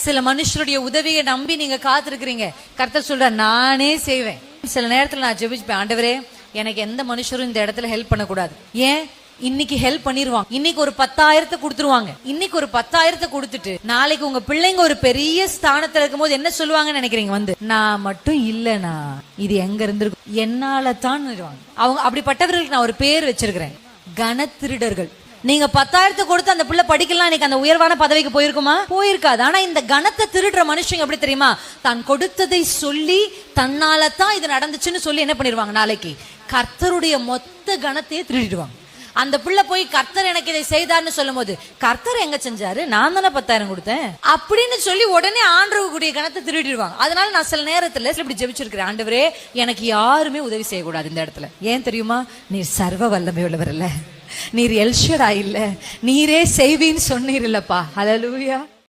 சில மனுஷருடைய உதவியை நம்பி நீங்க காத்திருக்கிறீங்க. கர்த்தர் சொல்ற நானே செய்வேன். சில நேரத்துல நான் ஜெபிப்பேன், ஆண்டவரே எனக்கு எந்த மனுஷரும் இந்த இடத்துல ஹெல்ப் பண்ணக்கூடாது. ஏன்? இன்னைக்கு ஹெல்ப் பண்ணிருவாங்க, இன்னைக்கு ஒரு 10,000 கொடுத்துருவாங்க, இன்னைக்கு ஒரு 10,000 கொடுத்துட்டு நாளைக்கு உங்க பிள்ளைங்க ஒரு பெரிய ஸ்தானத்துல இருக்கும் போது என்ன சொல்லுவாங்கன்னு நினைக்கிறீங்க? வந்து நான் மட்டும் இல்லனா இது எங்க இருந்திருக்கும், என்னால தான் அவங்க. அப்படிப்பட்டவர்களுக்கு நான் ஒரு பேர் வச்சிருக்கிறேன், கனத்திருடர்கள். நீங்க 10,000 கொடுத்து அந்த பிள்ளை படிக்கலாம், இன்னைக்கு அந்த உயர்வான பதவிக்கு போயிருக்குமா? போயிருக்காது. ஆனா இந்த கனத்தை திருடுற மனுஷங்க எப்படி தெரியுமா? தான் கொடுத்ததை சொல்லி தன்னால தான் இது நடந்துச்சுன்னு சொல்லி என்ன பண்ணிருவாங்க, நாளைக்கு கர்த்தருடைய மொத்த கனத்தையே திருடிடுவாங்க. அந்த பிள்ளை போய் கர்த்தர் எனக்கு இதை செய்தார்னு சொல்லும் போது, கர்த்தர் எங்க செஞ்சாரு, நான் தானே 10,000 கொடுத்தேன் அப்படின்னு சொல்லி உடனே ஆண்டவருடைய கணத்தை திருடிடுவாங்க. அதனால நான் சில நேரத்துல இப்படி ஜெபிச்சிருக்கிறேன், ஆண்டவரே எனக்கு யாருமே உதவி செய்யக்கூடாது இந்த இடத்துல. ஏன் தெரியுமா? நீர் சர்வ வல்லமை உள்ளவர் இல்ல, நீர் எல்ஷடாய் இல்ல, நீரே செய்வீன்னு சொன்னீர் இல்லப்பா. ஹல்லேலூயா.